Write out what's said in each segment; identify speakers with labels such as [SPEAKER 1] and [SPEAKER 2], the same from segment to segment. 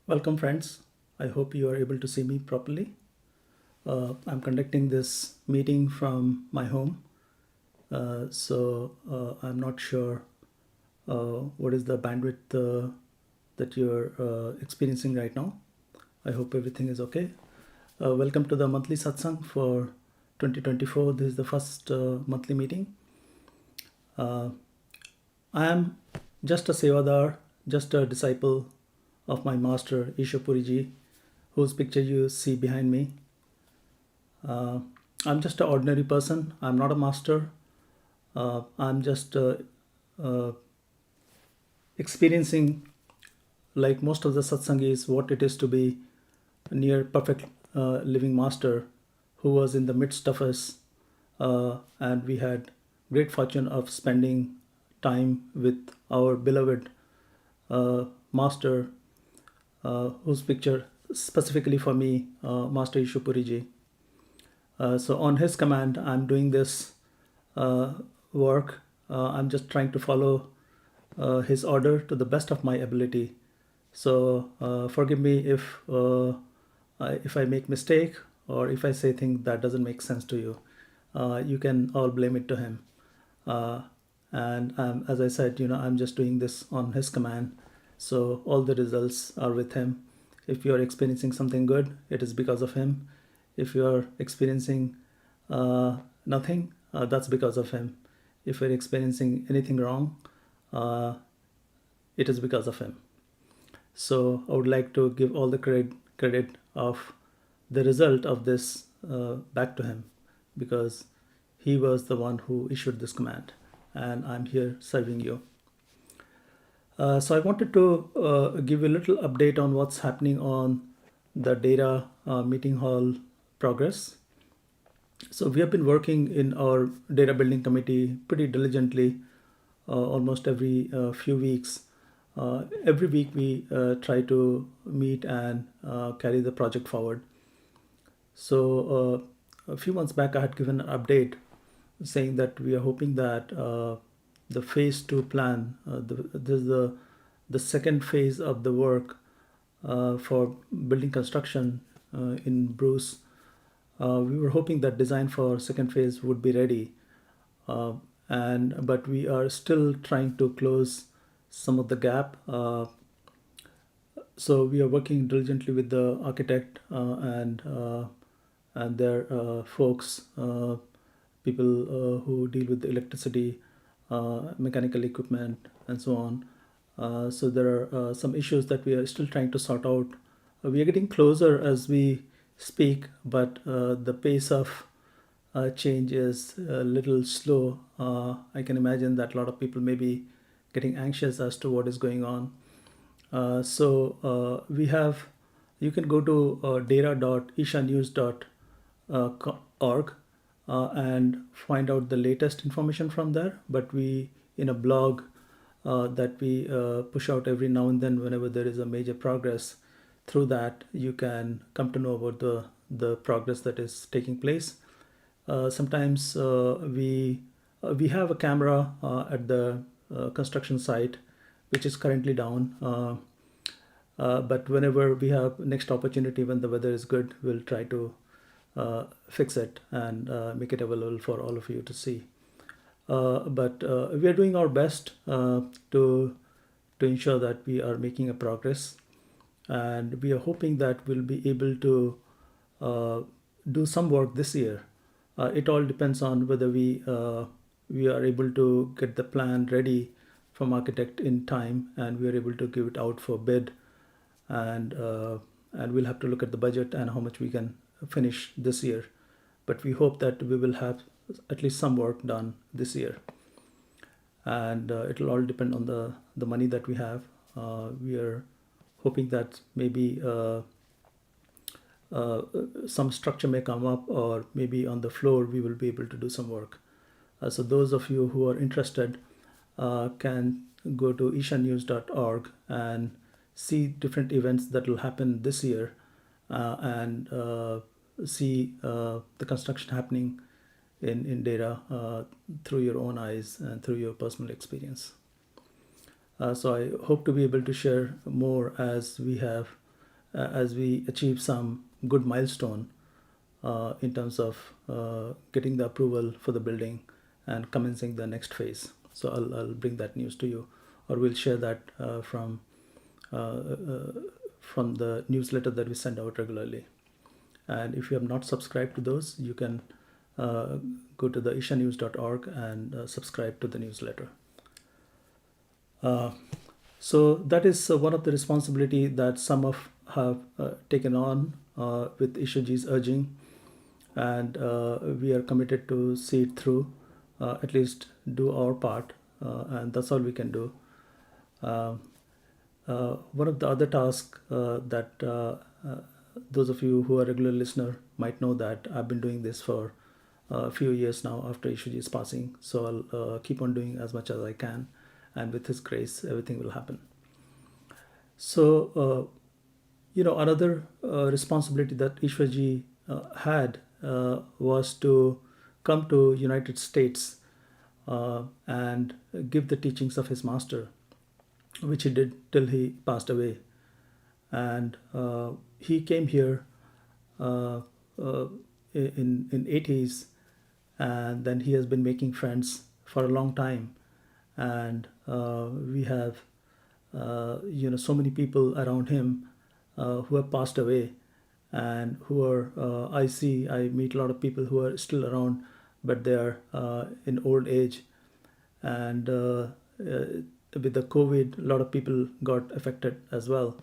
[SPEAKER 1] Welcome, friends. I hope you are able to see me properly. I'm conducting this meeting from my home, so I'm not sure what is the bandwidth that you're experiencing right now. I hope everything is okay. Welcome to the monthly satsang for 2024. This is the first monthly meeting. I am just a sevadar, just a disciple of my master Ishapuriji, whose picture you see behind me. Uh, I'm just an ordinary person. I'm not a master. I'm just uh, experiencing, like most of the satsangis, what it is to be a near perfect living master who was in the midst of us. And we had great fortune of spending time with our beloved master, whose picture specifically for me, Master Ishupuriji. So on his command, I'm doing this uh, work. I'm just trying to follow his order to the best of my ability. So forgive me if I make mistake or if I say things that doesn't make sense to you. You can all blame it to him. Uh, and as I said, I'm just doing this on his command. So all the results are with him. If you are experiencing something good, it is because of him. If you are experiencing nothing, that's because of him. If you're experiencing anything wrong, uh, it is because of him. So I would like to give all the credit of the result of this back to him, because he was the one who issued this command, and I'm here serving you. So I wanted to give you a little update on what's happening on the data meeting hall progress. So we have been working in our data building committee pretty diligently, almost every few weeks. Every week we try to meet and carry the project forward. So a few months back, I had given an update saying that we are hoping that the phase two plan, this is the second phase of the work for building construction in Bruce. We were hoping that design for second phase would be ready, uh, but we are still trying to close some of the gap. So we are working diligently with the architect and their folks, people who deal with the electricity, mechanical equipment, and so on. So there are some issues that we are still trying to sort out. We are getting closer as we speak, but the pace of change is a little slow. I can imagine that a lot of people may be getting anxious as to what is going on. We have, you can go to data.ishanews.org and find out the latest information from there. But we, in a blog that we push out every now and then whenever there is a major progress, through that you can come to know about the progress that is taking place. Sometimes we have a camera at the construction site, which is currently down. But whenever we have next opportunity, when the weather is good, we'll try to fix it and make it available for all of you to see. But we are doing our best to ensure that we are making a progress, and we are hoping that we'll be able to do some work this year. It all depends on whether we are able to get the plan ready from architect in time, and we are able to give it out for bid, and we'll have to look at the budget and how much we can finish this year. But we hope that we will have at least some work done this year, and it'll all depend on the money that we have. We are hoping that maybe some structure may come up, or maybe on the floor we will be able to do some work. So those of you who are interested can go to ishanews.org and see different events that will happen this year, and see the construction happening in data through your own eyes and through your personal experience. So I hope to be able to share more as we have as we achieve some good milestone in terms of getting the approval for the building and commencing the next phase. So I'll bring that news to you, or we'll share that from the newsletter that we send out regularly. And if you have not subscribed to those, you can go to the ishanews.org and subscribe to the newsletter. So that is one of the responsibility that some of have taken on with Ishaji's urging, and we are committed to see it through, at least do our part, and that's all we can do. One of the other tasks that those of you who are regular listener might know that I've been doing this for a few years now after Ishaji's passing. So I'll keep on doing as much as I can, and with His grace, everything will happen. So, another responsibility that Ishwarji had was to come to United States and give the teachings of his master, which he did till he passed away. And he came here in 80s, and then he has been making friends for a long time. And we have so many people around him who have passed away, and who are I meet a lot of people who are still around, but they are in old age. And with the COVID, a lot of people got affected as well.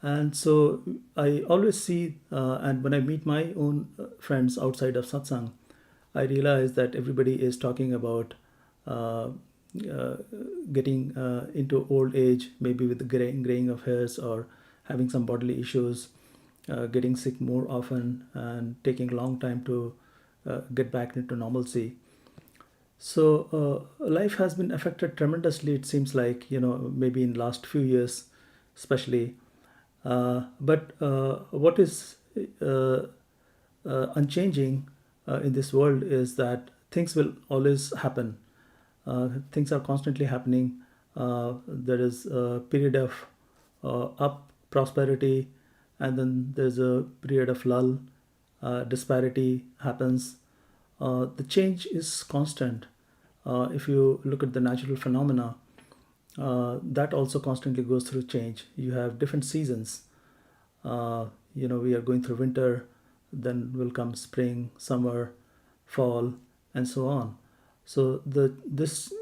[SPEAKER 1] And so I always see, and when I meet my own friends outside of satsang, I realize that everybody is talking about getting into old age, maybe with the graying of hairs, or having some bodily issues, getting sick more often, and taking a long time to get back into normalcy. So life has been affected tremendously, it seems like, maybe in last few years especially. But what is unchanging in this world is that things will always happen. Things are constantly happening. There is a period of up prosperity, and then there's a period of lull. Disparity happens. The change is constant. If you look at the natural phenomena, that also constantly goes through change. You have different seasons. We are going through winter, then will come spring, summer, fall, and so on. So this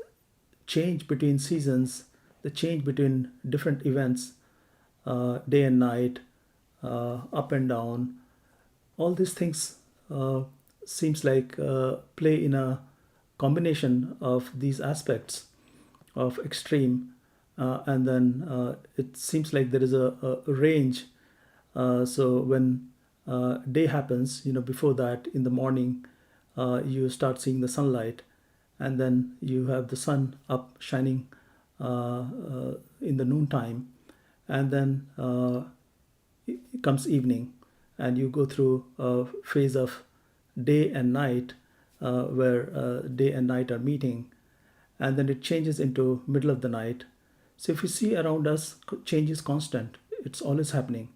[SPEAKER 1] change between seasons, the change between different events, day and night, up and down, all these things seems like play in a combination of these aspects of extreme, and then it seems like there is a range. So when day happens, before that in the morning, you start seeing the sunlight, and then you have the sun up shining in the noontime, and then it comes evening, and you go through a phase of day and night, where day and night are meeting, and then it changes into middle of the night. So if you see around us, change is constant. It's always happening.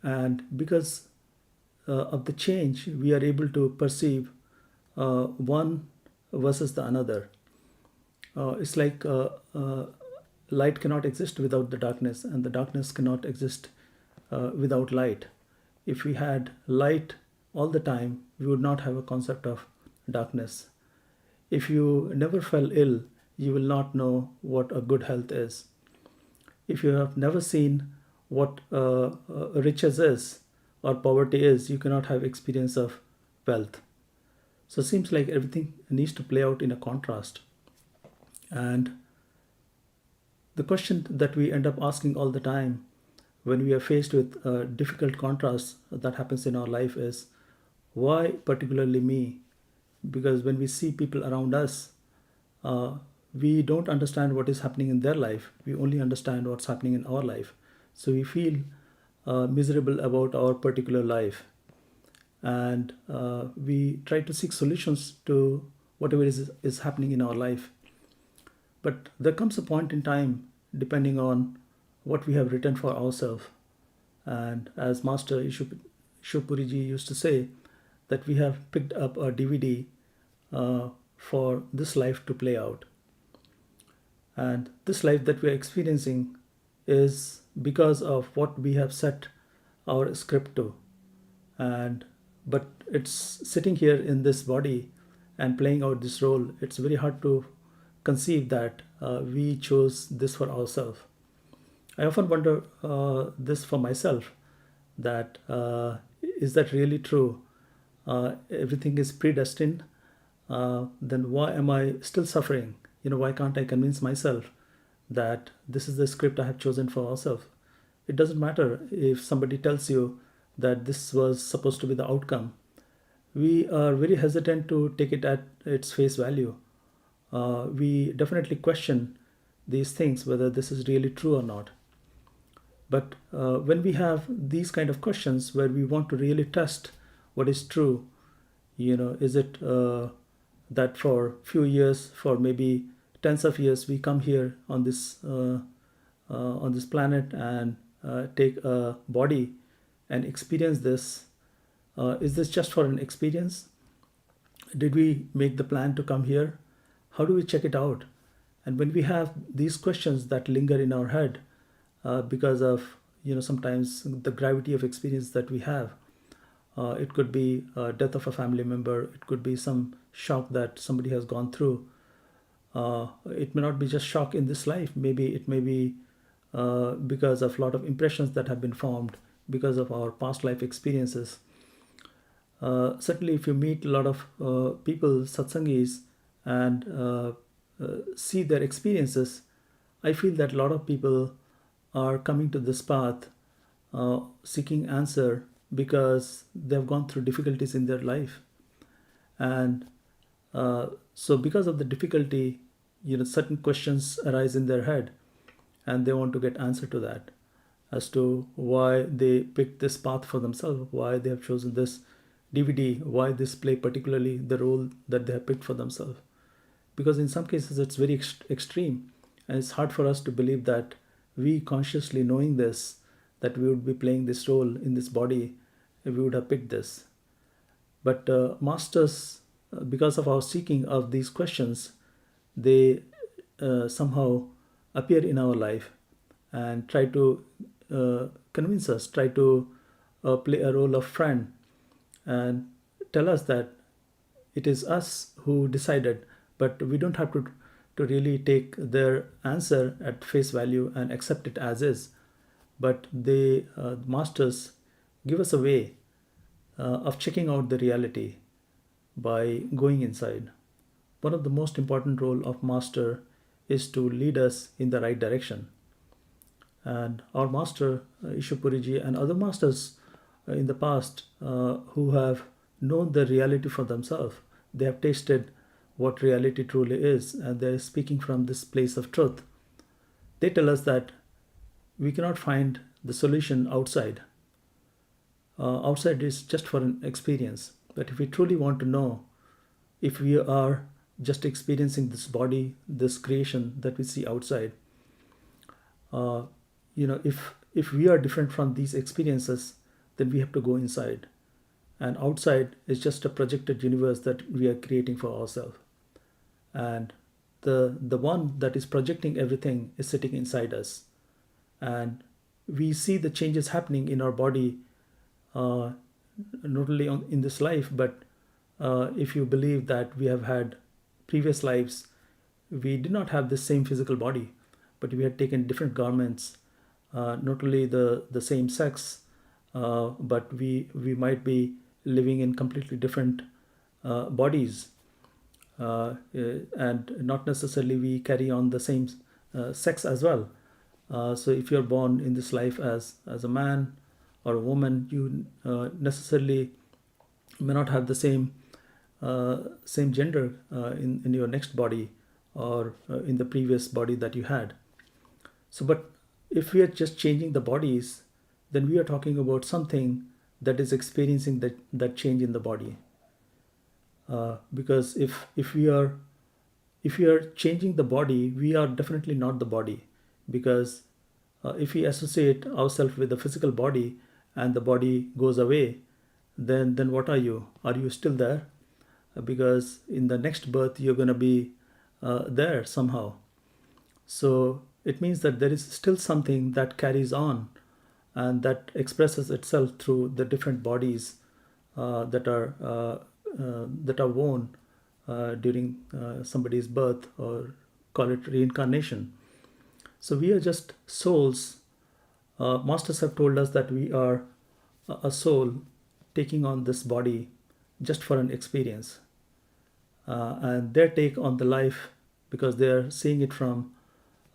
[SPEAKER 1] And because of the change, we are able to perceive one versus the another. It's like light cannot exist without the darkness, and the darkness cannot exist without light. If we had light all the time, we would not have a concept of darkness. If you never fell ill, you will not know what a good health is. If you have never seen what riches is or poverty is, you cannot have experience of wealth. So it seems like everything needs to play out in a contrast. And the question that we end up asking all the time when we are faced with difficult contrast that happens in our life is, why particularly me? Because when we see people around us, we don't understand what is happening in their life. We only understand what's happening in our life. So we feel miserable about our particular life. And we try to seek solutions to whatever is happening in our life. But there comes a point in time, depending on what we have written for ourselves, And as Master Ishupuriji used to say, that we have picked up a DVD for this life to play out. And this life that we are experiencing is because of what we have set our script to. And but it's sitting here in this body and playing out this role. It's very hard to conceive that we chose this for ourselves. I often wonder this for myself, that is that really true? Everything is predestined. Then why am I still suffering? Why can't I convince myself that this is the script I have chosen for ourselves? It doesn't matter if somebody tells you that this was supposed to be the outcome. We are very hesitant to take it at its face value. We definitely question these things, whether this is really true or not. But when we have these kind of questions where we want to really test what is true, is it that for few years, for maybe tens of years, we come here on this planet and take a body and experience this? Is this just for an experience? Did we make the plan to come here? How do we check it out? And when we have these questions that linger in our head, because of sometimes the gravity of experience that we have, it could be death of a family member, it could be some shock that somebody has gone through. It may not be just shock in this life. Maybe it may be because of a lot of impressions that have been formed because of our past life experiences. Certainly, if you meet a lot of people, satsangis, and see their experiences, I feel that a lot of people are coming to this path seeking answer because they've gone through difficulties in their life. And so because of the difficulty, certain questions arise in their head, and they want to get answer to that, as to why they picked this path for themselves, why they have chosen this DVD, why this play particularly the role that they have picked for themselves. Because in some cases it's very extreme, and it's hard for us to believe that we, consciously knowing this, that we would be playing this role in this body, we would have picked this. But masters, because of our seeking of these questions, they somehow appear in our life and try to convince us, try to play a role of friend, and tell us that it is us who decided, but we don't have to really take their answer at face value and accept it as is. But they, masters, give us a way of checking out the reality by going inside. One of the most important role of master is to lead us in the right direction. And our master, Ishupuriji, and other masters in the past who have known the reality for themselves, they have tasted what reality truly is, and they're speaking from this place of truth. They tell us that we cannot find the solution outside. Outside is just for an experience. But if we truly want to know, if we are just experiencing this body, this creation that we see outside, if we are different from these experiences, then we have to go inside. And outside is just a projected universe that we are creating for ourselves. And the one that is projecting everything is sitting inside us. And we see the changes happening in our body, not only in this life, but if you believe that we have had previous lives, we did not have the same physical body, but we had taken different garments, not only the same sex, but we might be living in completely different bodies, and not necessarily we carry on the same sex as well. So if you're born in this life as a man or a woman, you necessarily may not have the same gender in your next body, or in the previous body that you had. So, but if we are just changing the bodies, then we are talking about something that is experiencing that change in the body. Because if we are changing the body, we are definitely not the body, because If we associate ourselves with the physical body and the body goes away, then what are you? Are you still there? Because in the next birth you're going to be there somehow. So it means that there is still something that carries on and that expresses itself through the different bodies that are worn during somebody's birth, or call it reincarnation. So we are just souls. Masters have told us that we are a soul taking on this body just for an experience. And their take on the life, because they are seeing it from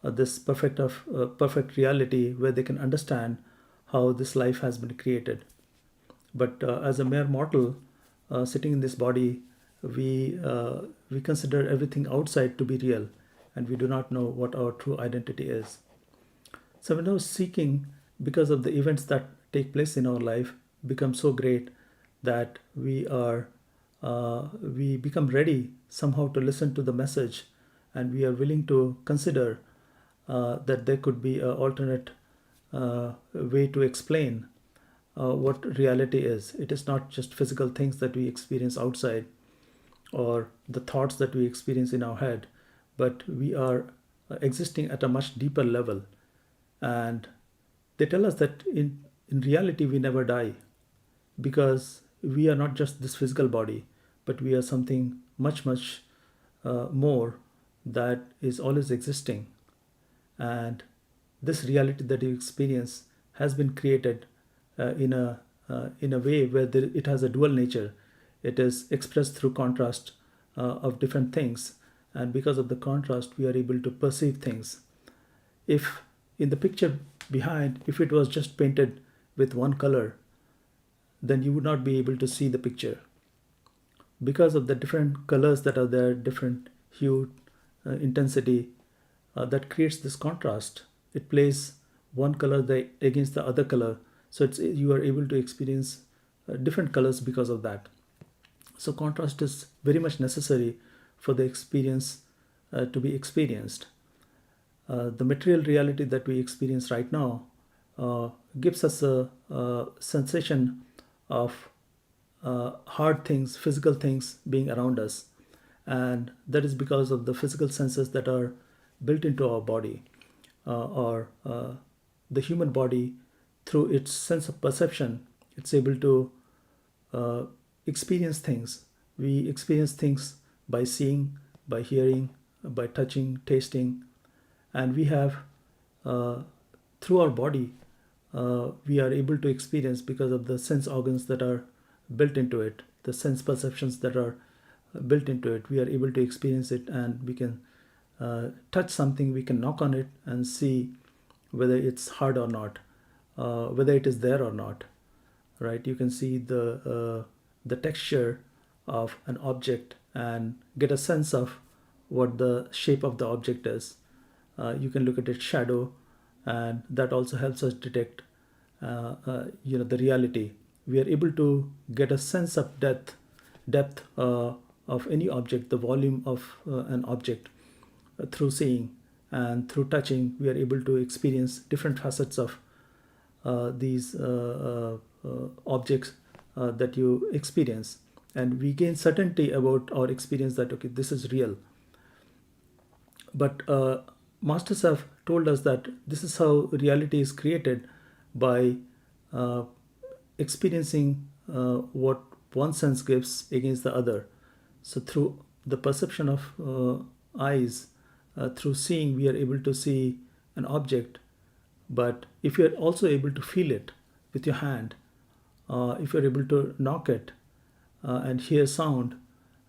[SPEAKER 1] this perfect reality where they can understand how this life has been created. But as a mere mortal sitting in this body, we consider everything outside to be real, and we do not know what our true identity is. So when our seeking, because of the events that take place in our life, becomes so great that we become ready somehow to listen to the message, and we are willing to consider that there could be an alternate way to explain what reality is. It is not just physical things that we experience outside or the thoughts that we experience in our head, but we are existing at a much deeper level. And they tell us that in reality we never die, because we are not just this physical body, but we are something much more that is always existing. And this reality that you experience has been created in a way where it has a dual nature. It is expressed through contrast of different things, and because of the contrast we are able to perceive things. If in the picture behind, if it was just painted with one color, then you would not be able to see the picture. Because of the different colors that are there, different hue, intensity, that creates this contrast. It plays one color against the other color, so you are able to experience different colors because of that. So contrast is very much necessary for the experience to be experienced. The material reality that we experience right now gives us a sensation of hard things, physical things being around us. And that is because of the physical senses that are built into our body, or the human body, through its sense of perception, it's able to experience things. We experience things by seeing, by hearing, by touching, tasting, and we have through our body we are able to experience because of the sense organs that are built into it, the sense perceptions that are built into it. We are able to experience it, and we can touch something, we can knock on it and see whether it's hard or not, whether it is there or not, right? You can see the texture of an object and get a sense of what the shape of the object is. You can look at its shadow, and that also helps us detect the reality. We are able to get a sense of depth of any object, the volume of an object, through seeing. And through touching we are able to experience different facets of these objects that you experience, and we gain certainty about our experience that okay, this is real. But masters have told us that this is how reality is created, by experiencing what one sense gives against the other. So through the perception of eyes, through seeing we are able to see an object. But if you are also able to feel it with your hand, if you are able to knock it and hear sound,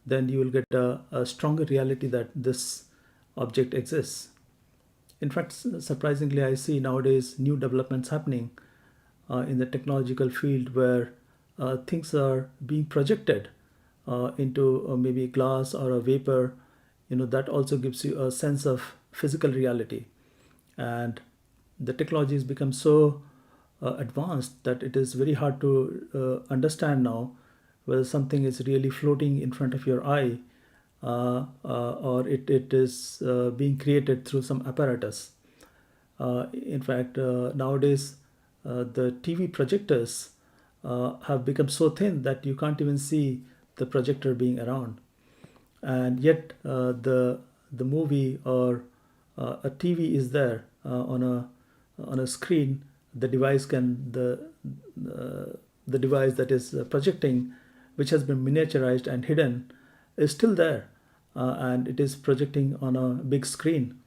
[SPEAKER 1] then you will get a stronger reality that this object exists. In fact, surprisingly, I see nowadays new developments happening in the technological field, where things are being projected into maybe glass or a vapor. That also gives you a sense of physical reality. And the technology has become so advanced that it is very hard to understand now whether something is really floating in front of your eye, or it is being created through some apparatus. In fact, nowadays the TV projectors have become so thin that you can't even see the projector being around, and yet the movie or a TV is there on a screen. The device can the device that is projecting, which has been miniaturized and hidden, is still there, and it is projecting on a big screen.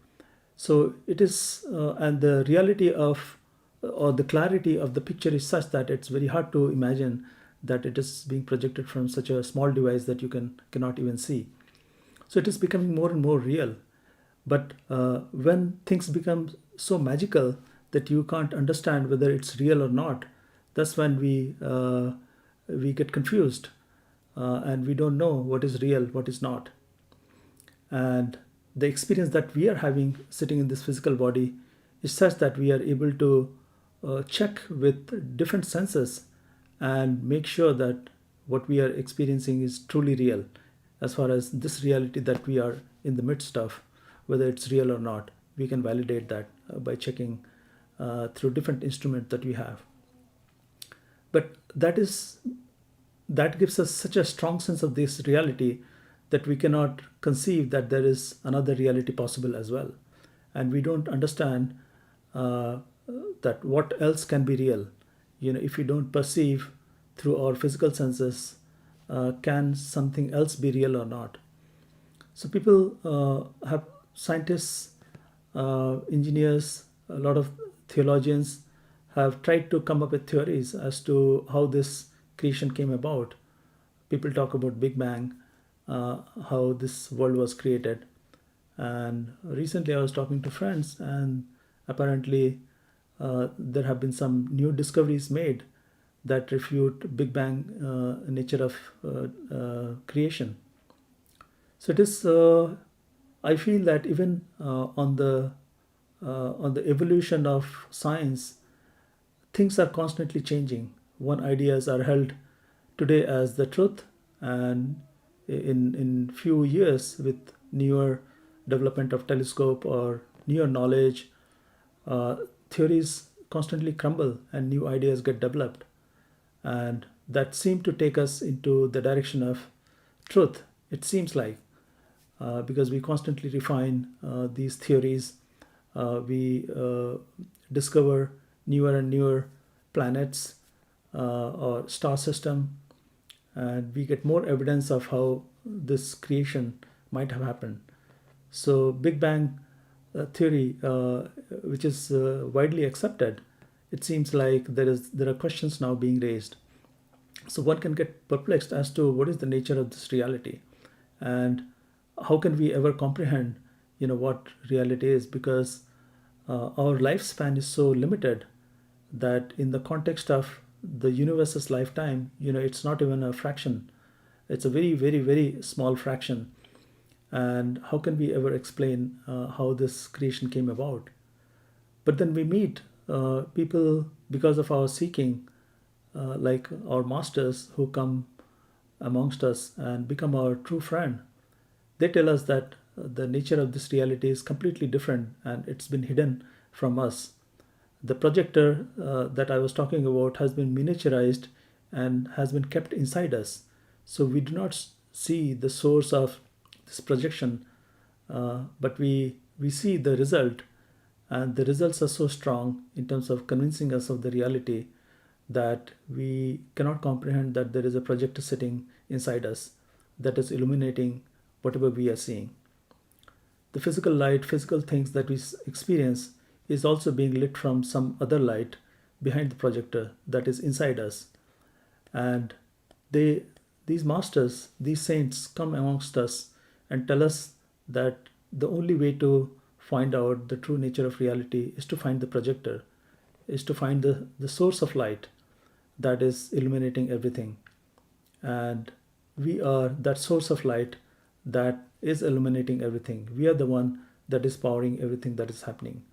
[SPEAKER 1] So it is, and the reality of or the clarity of the picture is such that it's very hard to imagine that it is being projected from such a small device that you cannot even see. So it is becoming more and more real. But when things become so magical that you can't understand whether it's real or not, that's when we get confused, and we don't know what is real, what is not. And the experience that we are having sitting in this physical body is such that we are able to check with different senses and make sure that what we are experiencing is truly real, as far as this reality that we are in the midst of, whether it's real or not. We can validate that by checking through different instruments that we have. But that gives us such a strong sense of this reality that we cannot conceive that there is another reality possible as well, and we don't understand uh, that what else can be real. If we don't perceive through our physical senses, can something else be real or not? So people have scientists, engineers, a lot of theologians have tried to come up with theories as to how this creation came about. People talk about Big Bang, how this world was created. And recently I was talking to friends, and apparently there have been some new discoveries made that refute Big Bang nature of creation. So it is. I feel that even on the evolution of science, things are constantly changing. One ideas are held today as the truth, and in few years, with newer development of telescope or newer knowledge, uh, theories constantly crumble and new ideas get developed, and that seem to take us into the direction of truth. It seems like, because we constantly refine these theories, we discover newer and newer planets or star system, and we get more evidence of how this creation might have happened. So Big Bang theory, which is widely accepted, it seems like there are questions now being raised. So one can get perplexed as to what is the nature of this reality, and how can we ever comprehend, what reality is, because our lifespan is so limited that in the context of the universe's lifetime, it's not even a fraction. It's a very, very, very small fraction. And how can we ever explain how this creation came about? But then we meet people because of our seeking, like our masters who come amongst us and become our true friend. They tell us that the nature of this reality is completely different and it's been hidden from us. The projector that I was talking about has been miniaturized and has been kept inside us. So we do not see the source of this projection, but we see the result, and the results are so strong in terms of convincing us of the reality that we cannot comprehend that there is a projector sitting inside us that is illuminating whatever we are seeing. The physical light, physical things that we experience, is also being lit from some other light behind the projector that is inside us. And they, these masters, these saints come amongst us and tell us that the only way to find out the true nature of reality is to find the projector, is to find the source of light that is illuminating everything. And we are that source of light that is illuminating everything. We are the one that is powering everything that is happening.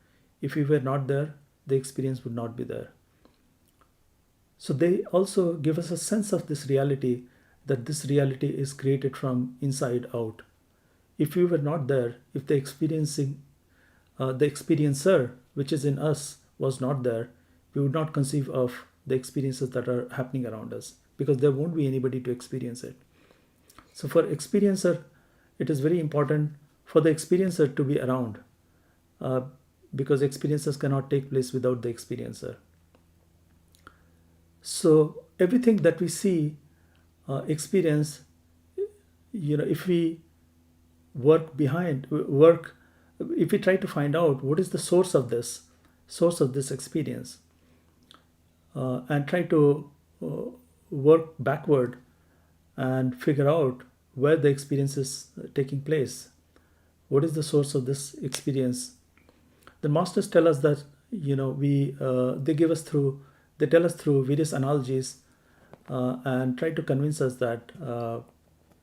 [SPEAKER 1] If we were not there, the experience would not be there. So they also give us a sense of this reality, that this reality is created from inside out. If we were not there, if the experiencer which is in us was not there, we would not conceive of the experiences that are happening around us, because there won't be anybody to experience it. So for experiencer, it is very important for the experiencer to be around, uh, because experiences cannot take place without the experiencer. So everything that we see, experience, if we work, if we try to find out what is the source of this experience, and try to uh, work backward and figure out where the experience is taking place, what is the source of this experience. The masters tell us that, we they tell us through various analogies, and try to convince us that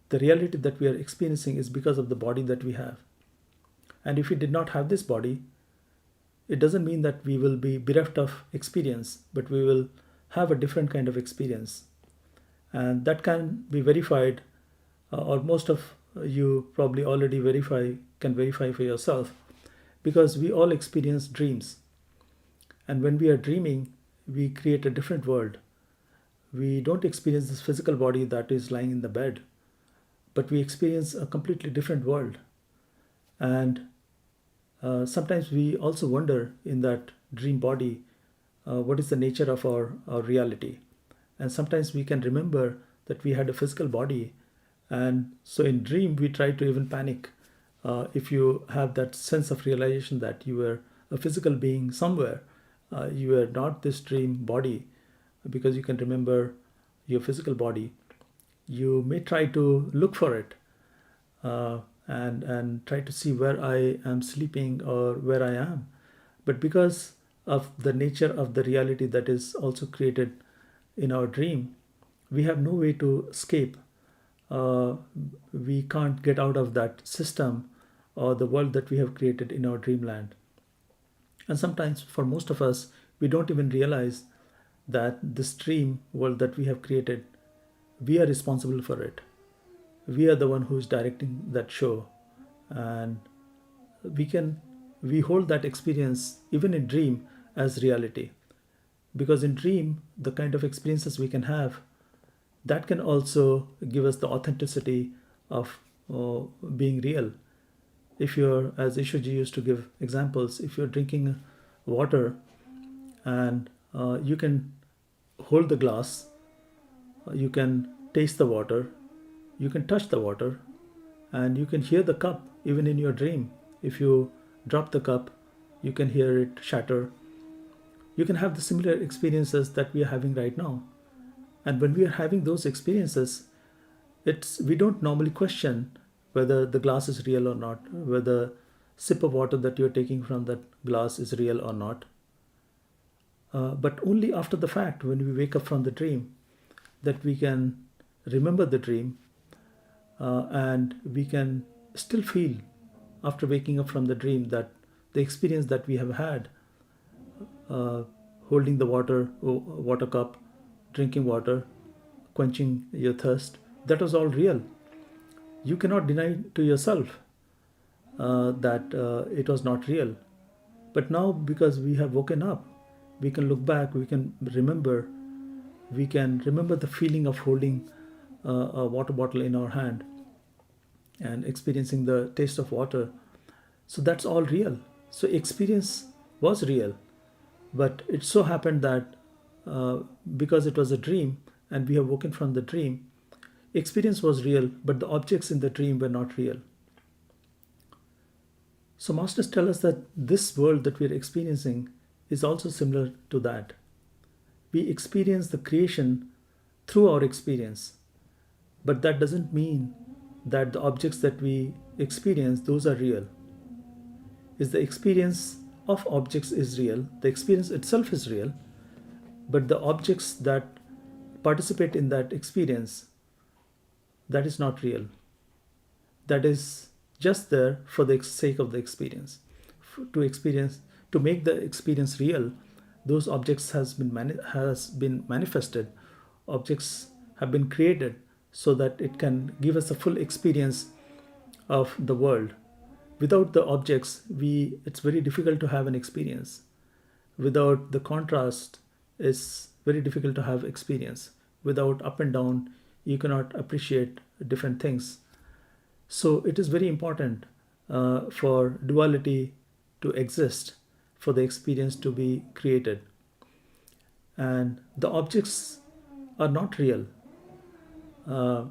[SPEAKER 1] the reality that we are experiencing is because of the body that we have. And if we did not have this body, it doesn't mean that we will be bereft of experience, but we will have a different kind of experience. And that can be verified, or most of you probably already can verify for yourself, because we all experience dreams. And when we are dreaming, we create a different world. We don't experience this physical body that is lying in the bed, but we experience a completely different world. And sometimes we also wonder in that dream body, what is the nature of our reality. And sometimes we can remember that we had a physical body. And so in dream, we try to even panic, if you have that sense of realization that you were a physical being somewhere. You were not this dream body, because you can remember your physical body. You may try to look for it, and try to see where I am sleeping or where I am. But because of the nature of the reality that is also created in our dream, we have no way to escape. Uh, we can't get out of that system or the world that we have created in our dreamland. And sometimes, for most of us, we don't even realize that this dream world that we have created, we are responsible for it. We are the one who is directing that show. And we can we hold that experience even in dream as reality, because in dream the kind of experiences we can have, that can also give us the authenticity of being real. If you're, as Ishuji used to give examples, if you're drinking water, and you can hold the glass, you can taste the water, you can touch the water, and you can hear the cup even in your dream. If you drop the cup, you can hear it shatter. You can have the similar experiences that we are having right now. And when we are having those experiences, we don't normally question whether the glass is real or not, whether sip of water that you're taking from that glass is real or not. But only after the fact, when we wake up from the dream, that we can remember the dream, and we can still feel after waking up from the dream that the experience that we have had, uh, holding the water cup, drinking water, quenching your thirst, that was all real. You cannot deny to yourself that it was not real. But now, because we have woken up, we can look back, we can remember the feeling of holding a water bottle in our hand and experiencing the taste of water. So that's all real. So experience was real, but it so happened that, uh, because it was a dream and we have woken from the dream, experience was real, but the objects in the dream were not real. So masters tell us that this world that we are experiencing is also similar to that. We experience the creation through our experience, but that doesn't mean that the objects that we experience, those are real. Is the experience of objects is real, the experience itself is real, but the objects that participate in that experience, that is not real. That is just there for the sake of the experience. To make the experience real, those objects has been manifested. Objects have been created so that it can give us a full experience of the world, without the objects, it's very difficult to have an experience. Without the contrast, it's very difficult to have experience. Without up and down, you cannot appreciate different things. So it is very important for duality to exist, for the experience to be created. And the objects are not real, uh,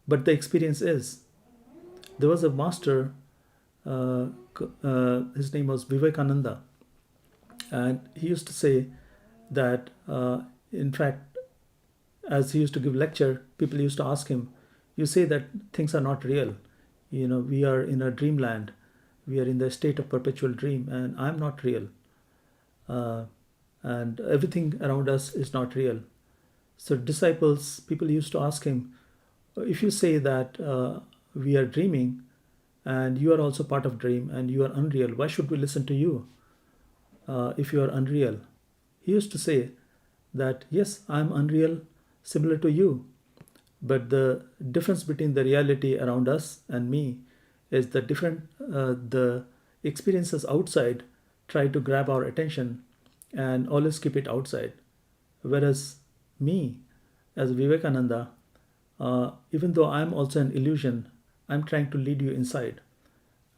[SPEAKER 1] but the experience is. There was a master, his name was Vivekananda, and he used to say that, in fact, as he used to give lecture, people used to ask him, "You say that things are not real. We are in a dreamland. We are in the state of perpetual dream, and I'm not real. Uh, and everything around us is not real." So disciples, people used to ask him, if you say that we are dreaming and you are also part of dream and you are unreal, why should we listen to you if you are unreal? He used to say that, yes, I'm unreal, similar to you, but the difference between the reality around us and me is the the experiences outside try to grab our attention and always keep it outside. Whereas me, as Vivekananda, even though I'm also an illusion, I'm trying to lead you inside,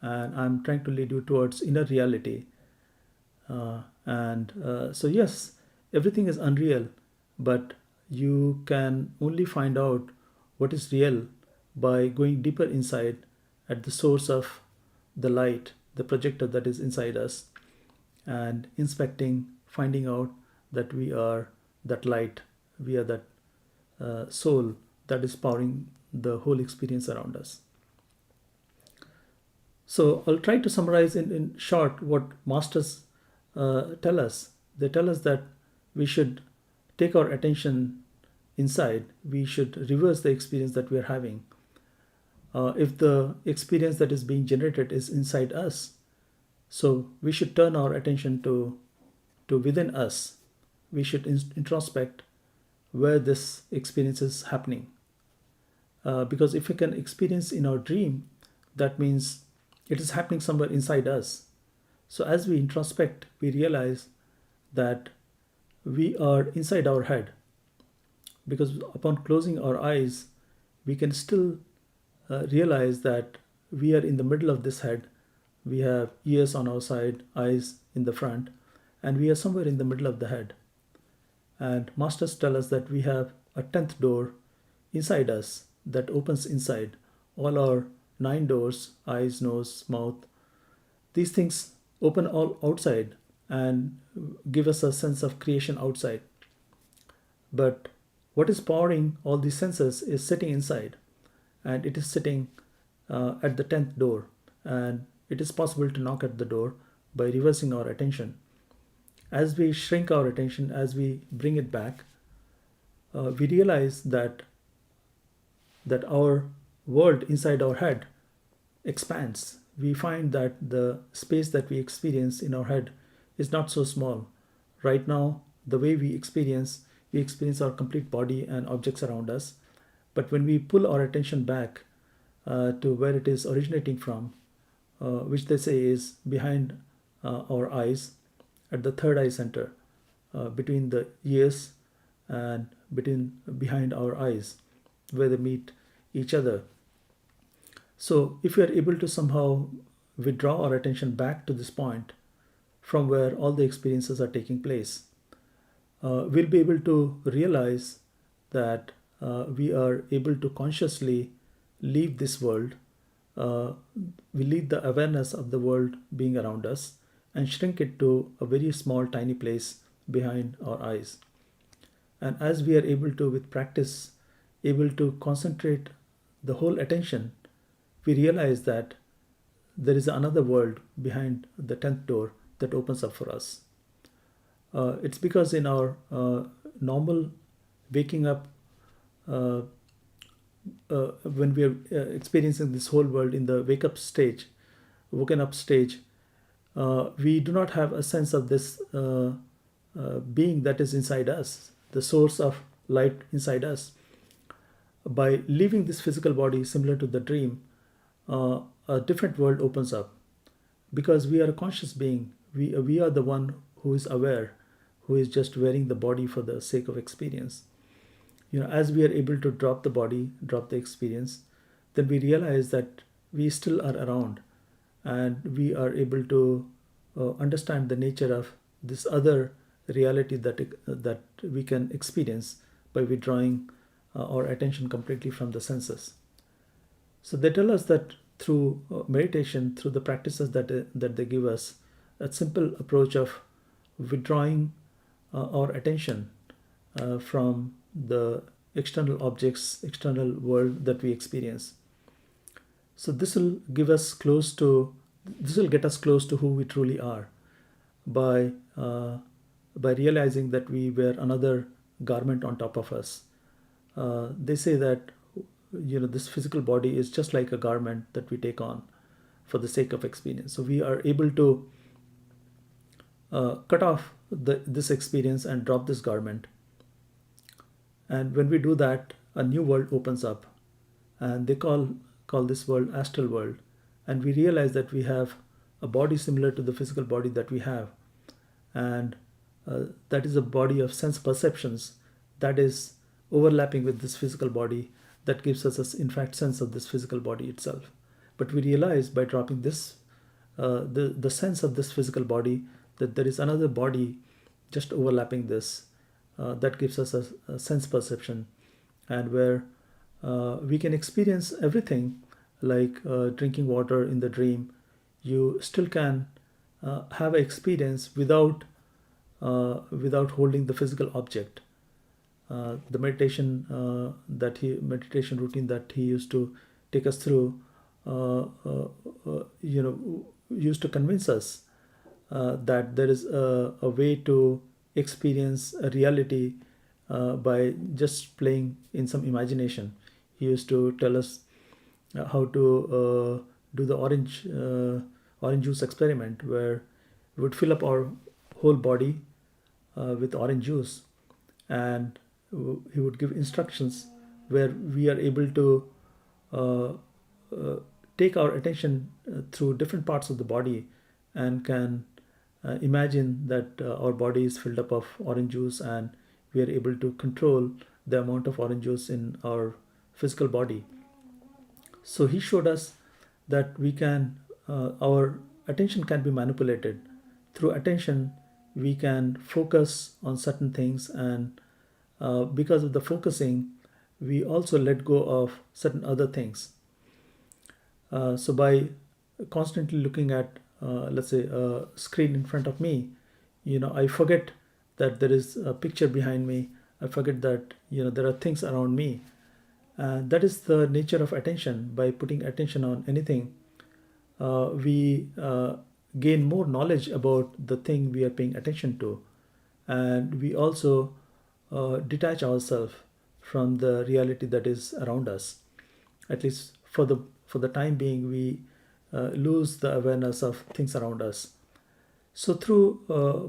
[SPEAKER 1] and I'm trying to lead you towards inner reality. So, yes, everything is unreal, but you can only find out what is real by going deeper inside at the source of the light, the projector that is inside us, and inspecting, finding out that we are that light, we are that soul that is powering the whole experience around us. So I'll try to summarize in short what masters tell us. They tell us that we should take our attention inside, we should reverse the experience that we are having. If the experience that is being generated is inside us, so we should turn our attention to within us. We should introspect where this experience is happening. Because if we can experience in our dream, that means it is happening somewhere inside us. So as we introspect, we realize that we are inside our head. Because upon closing our eyes, we can still realize that we are in the middle of this head. We have ears on our side, eyes in the front, and we are somewhere in the middle of the head. And masters tell us that we have a 10th door inside us that opens inside. All our 9 doors, eyes, nose, mouth, these things open all outside and give us a sense of creation outside. But what is powering all these senses is sitting inside, and it is sitting at the 10th door. And it is possible to knock at the door by reversing our attention. As we shrink our attention, as we bring it back, we realize that our world inside our head expands. We find that the space that we experience in our head is not so small. Right now, the way we experience our complete body and objects around us. But when we pull our attention back to where it is originating from, which they say is behind our eyes, at the third eye center, between the ears and behind our eyes, where they meet each other. So if we are able to somehow withdraw our attention back to this point from where all the experiences are taking place, we'll be able to realize that we are able to consciously leave this world. We leave the awareness of the world being around us and shrink it to a very small, tiny place behind our eyes. And as we are able to, with practice, able to concentrate the whole attention, we realize that there is another world behind the 10th door that opens up for us. It's because in our normal waking up, when we are experiencing this whole world in the woken up stage, we do not have a sense of this being that is inside us, the source of light inside us. By leaving this physical body, similar to the dream, a different world opens up. because we are a conscious being. We are the one who is aware, who is just wearing the body for the sake of experience. As we are able to drop the body, drop the experience, then we realize that we still are around, and we are able to understand the nature of this other reality that we can experience by withdrawing our attention completely from the senses. So they tell us that through meditation, through the practices that they give us, a simple approach of withdrawing our attention from the external objects, external world that we experience. So this will get us close to who we truly are by realizing that we wear another garment on top of us. They say that this physical body is just like a garment that we take on for the sake of experience. So we are able to cut off this experience and drop this garment. And when we do that, a new world opens up, and they call this world astral world. And we realize that we have a body similar to the physical body that we have, and that is a body of sense perceptions that is overlapping with this physical body, that gives us in fact sense of this physical body itself. But we realize by dropping this the sense of this physical body, that there is another body just overlapping this, that gives us a sense perception, and where we can experience everything, like drinking water in the dream. You still can have an experience without holding the physical object. The meditation routine that he used to take us through, used to convince us that there is a way to experience a reality by just playing in some imagination. He used to tell us how to do the orange juice experiment, where we would fill up our whole body with orange juice, and he would give instructions where we are able to take our attention through different parts of the body, and can imagine that our body is filled up of orange juice, and we are able to control the amount of orange juice in our physical body. So he showed us that our attention can be manipulated. Through attention, we can focus on certain things, and because of the focusing, we also let go of certain other things. So by constantly looking at, let's say, a screen in front of me, I forget that there is a picture behind me. I forget that there are things around me. That is the nature of attention. By putting attention on anything, we gain more knowledge about the thing we are paying attention to, and we also detach ourselves from the reality that is around us. At least for the time being, we lose the awareness of things around us. So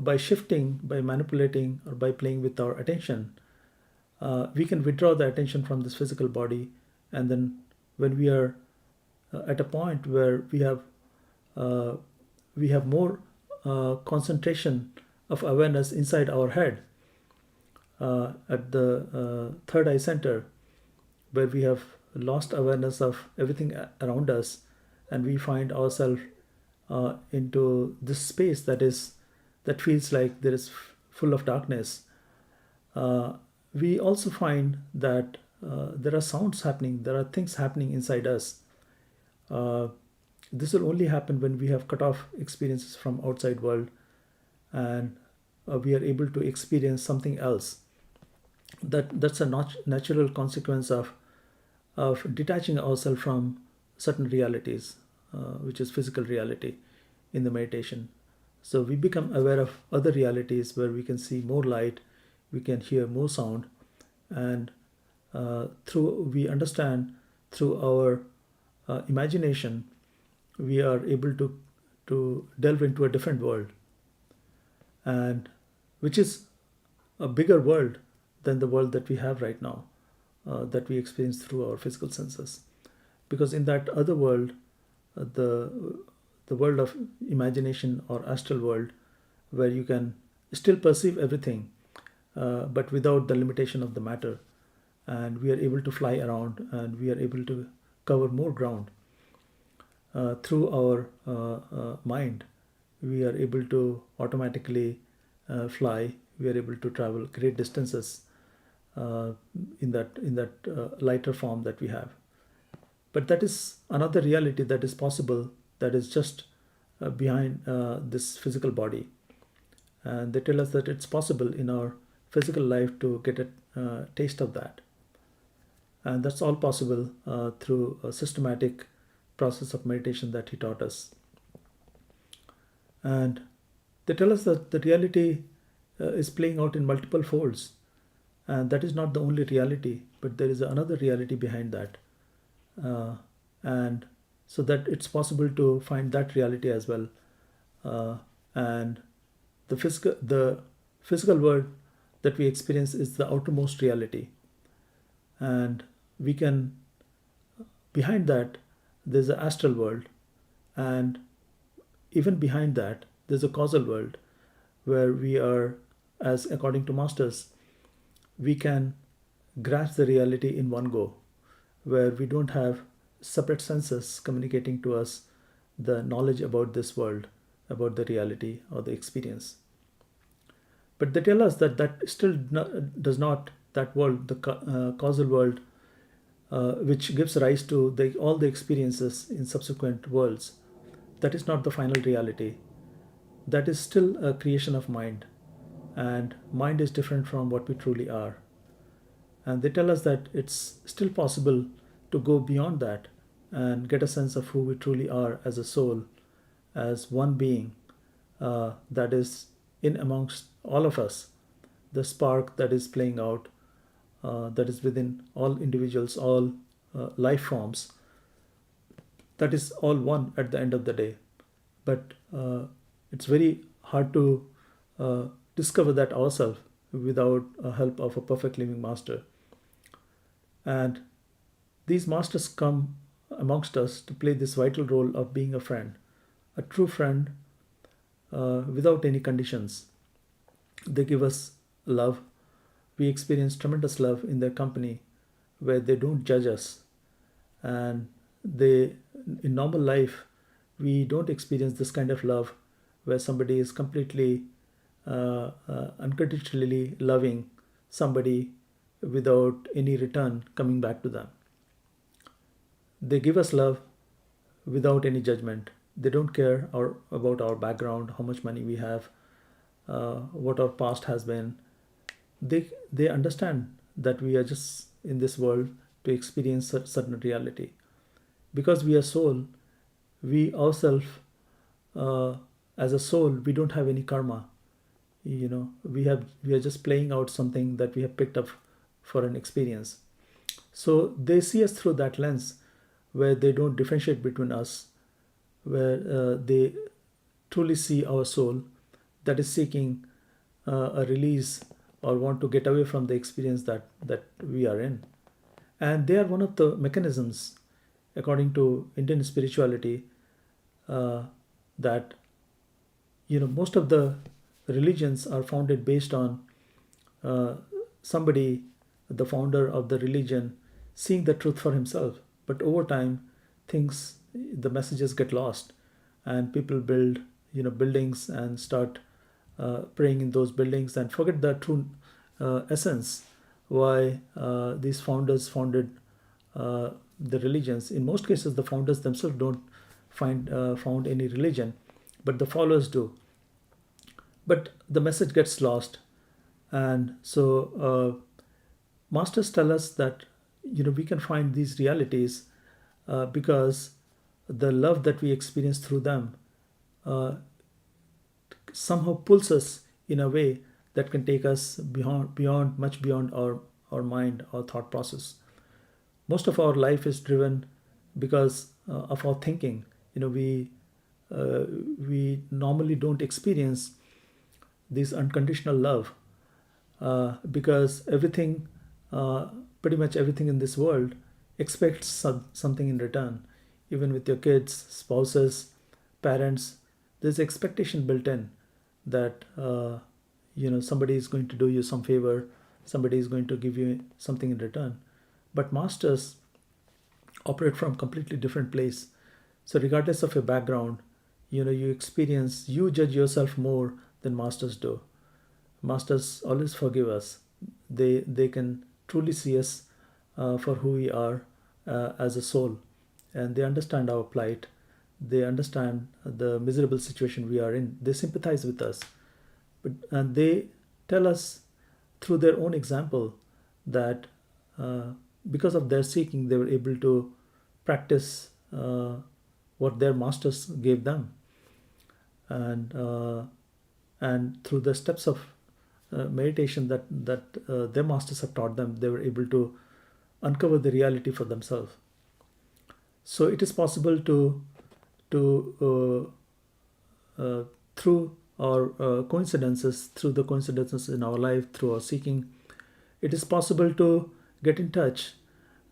[SPEAKER 1] by shifting, by manipulating, or by playing with our attention, we can withdraw the attention from this physical body, and then when we are at a point where we have more concentration of awareness inside our head, at the third eye center, where we have lost awareness of everything around us, and we find ourselves into this space that feels like there is full of darkness. We also find that there are sounds happening, there are things happening inside us. This will only happen when we have cut off experiences from outside world, and we are able to experience something else. That's a natural consequence of detaching ourselves from certain realities, which is physical reality, in the meditation. So we become aware of other realities where we can see more light, we can hear more sound, and we understand through our imagination, we are able to delve into a different world, and which is a bigger world than the world that we have right now, that we experience through our physical senses. Because in that other world, the world of imagination or astral world, where you can still perceive everything, but without the limitation of the matter. And we are able to fly around, and we are able to cover more ground through our mind. We are able to automatically fly. We are able to travel great distances uh, in that lighter form that we have. But that is another reality that is possible, that is just behind this physical body. And they tell us that it's possible in our physical life to get a taste of that. And that's all possible through a systematic process of meditation that he taught us. And they tell us that the reality is playing out in multiple folds. And that is not the only reality, but there is another reality behind that. And so that it's possible to find that reality as well. And the physical world that we experience is the outermost reality. And we can, behind that, there's an astral world. And even behind that, there's a causal world where we are, as according to masters, we can grasp the reality in one go, where we don't have separate senses communicating to us the knowledge about this world, about the reality or the experience. But they tell us that that still does not, that world, the causal world, which gives rise to all the experiences in subsequent worlds, that is not the final reality. That is still a creation of mind. And mind is different from what we truly are. And they tell us that it's still possible to go beyond that and get a sense of who we truly are as a soul, as one being that is in amongst all of us, the spark that is playing out, that is within all individuals, all life forms, that is all one at the end of the day. But it's very hard to discover that ourselves without a help of a perfect living master. And these masters come amongst us to play this vital role of being a friend, a true friend, without any conditions. They give us love. We experience tremendous love in their company, where they don't judge us. And they, in normal life, we don't experience this kind of love where somebody is completely unconditionally loving somebody without any return coming back to them. They give us love without any judgment. They don't care about our background, how much money we have, what our past has been. They understand that we are just in this world to experience certain reality. Because we are soul, we ourselves, uh, as a soul, we don't have any karma. We are just playing out something that we have picked up for an experience. So they see us through that lens, where they don't differentiate between us, where they truly see our soul that is seeking a release or want to get away from the experience that we are in. And they are one of the mechanisms, according to Indian spirituality, uh, that most of the religions are founded based on uh, somebody, the founder of the religion, seeing the truth for himself. But over time, the messages get lost, and people build buildings and start praying in those buildings and forget the true essence, why these founders founded the religions. In most cases, the founders themselves don't found any religion, but the followers do. But the message gets lost. And so masters tell us that we can find these realities because the love that we experience through them uh, somehow pulls us in a way that can take us beyond much beyond our mind, our thought process. Most of our life is driven because of our thinking. Uh, we normally don't experience this unconditional love because uh, pretty much everything in this world expects something in return. Even with your kids, spouses, parents, there's expectation built in that somebody is going to do you some favor, somebody is going to give you something in return. But masters operate from completely different place. So regardless of your background, you judge yourself more than masters do. Masters always forgive us. They can truly see us for who we are as a soul, and they understand our plight. They understand the miserable situation we are in. They sympathize with us, and they tell us through their own example that uh, because of their seeking, they were able to practice what their masters gave them, and through the steps of meditation that their masters have taught them, they were able to uncover the reality for themselves. So it is possible to through our coincidences, through the coincidences in our life, through our seeking, it is possible to get in touch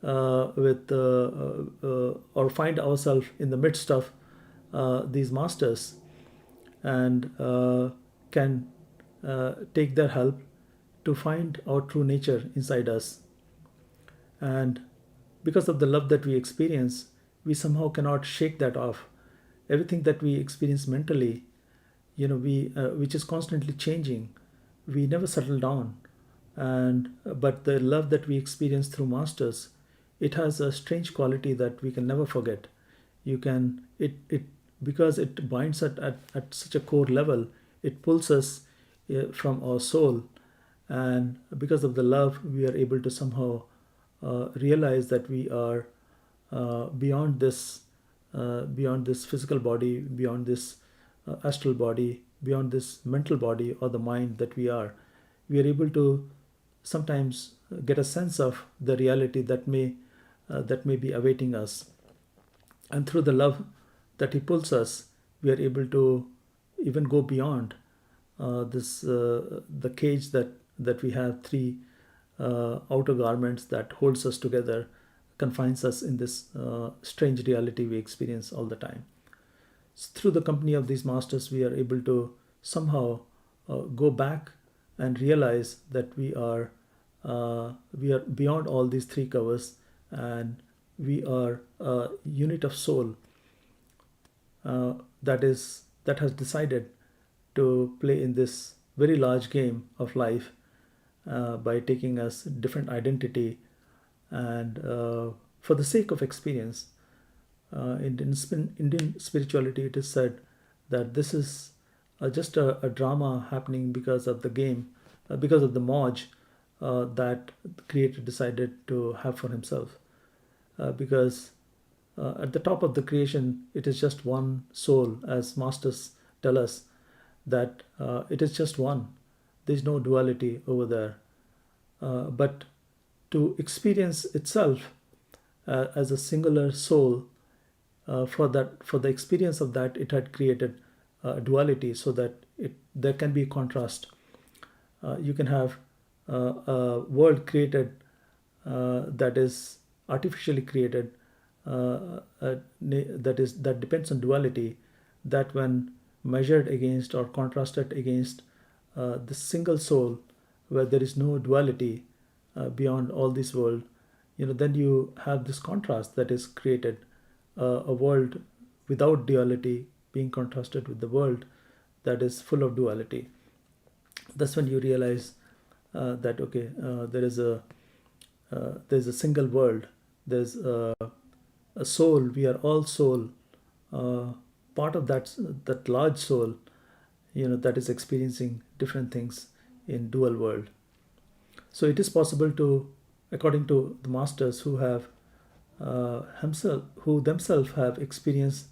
[SPEAKER 1] with or find ourselves in the midst of these masters, and can take their help to find our true nature inside us. And because of the love that we experience, we somehow cannot shake that off. Everything that we experience mentally, we which is constantly changing, we never settle down. And but the love that we experience through masters, it has a strange quality that we can never forget. You can it Because it binds at such a core level, it pulls us from our soul. And because of the love, we are able to somehow realize that we are beyond this physical body, beyond this astral body, beyond this mental body or the mind that we are. We are able to sometimes get a sense of the reality that may be awaiting us. And through the love that he pulls us, we are able to even go beyond this the cage that we have, three outer garments that holds us together, confines us in this strange reality we experience all the time. Through the company of these masters, we are able to somehow go back and realize that we are beyond all these three covers, and we are a unit of soul that has decided to play in this very large game of life by taking us different identity, and for the sake of experience. In Indian spirituality, it is said that this is just a drama happening because of the game, because of the Moj that the creator decided to have for himself. Because at the top of the creation, it is just one soul, as masters tell us that it is just one. There is no duality over there. But to experience itself as a singular soul, for the experience of that, it had created duality, so that there can be contrast. You can have a world created that is artificially created, that depends on duality, that when measured against or contrasted against the single soul, where there is no duality beyond all this world, then you have this contrast that is created, a world without duality being contrasted with the world that is full of duality. That's when you realize that okay, there's a single world. There's a soul. We are all soul, part of that large soul, that is experiencing different things in dual world. So it is possible to, according to the masters who themselves have experienced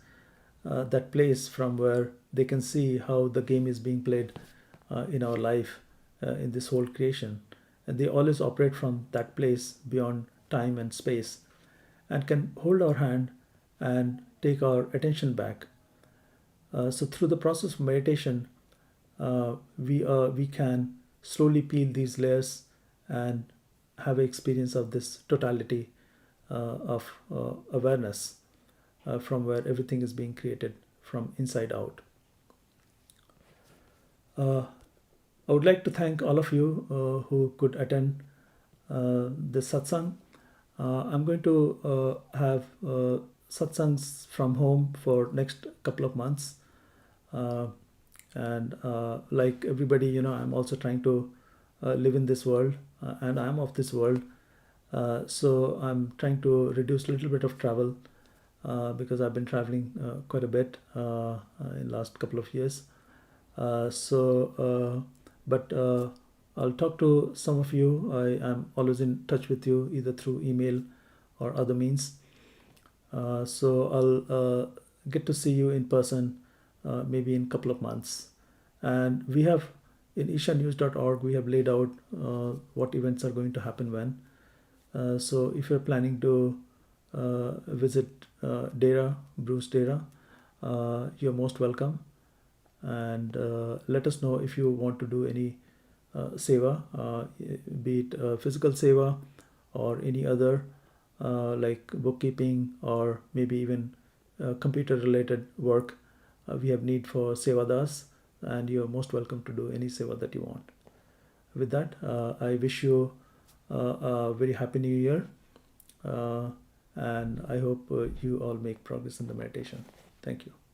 [SPEAKER 1] that place from where they can see how the game is being played in our life, in this whole creation, and they always operate from that place beyond time and space, and can hold our hand and take our attention back. So through the process of meditation, we can slowly peel these layers and have an experience of this totality of awareness, from where everything is being created from inside out. Uh, I would like to thank all of you who could attend this satsang. I'm going to have satsangs from home for next couple of months. Uh, and like everybody, I'm also trying to live in this world, and I'm of this world. So I'm trying to reduce a little bit of travel because I've been traveling quite a bit in last couple of years. But I'll talk to some of you. I am always in touch with you either through email or other means. So I'll get to see you in person maybe in a couple of months. And we have in ishanews.org, we have laid out what events are going to happen when. So if you're planning to visit Dera, Bruce Dera, you're most welcome. And let us know if you want to do any seva, be it physical seva or any other like bookkeeping or maybe even computer related work. We have need for sevadas, and you're most welcome to do any seva that you want. With that, I wish you a very happy new year, and I hope you all make progress in the meditation. Thank you.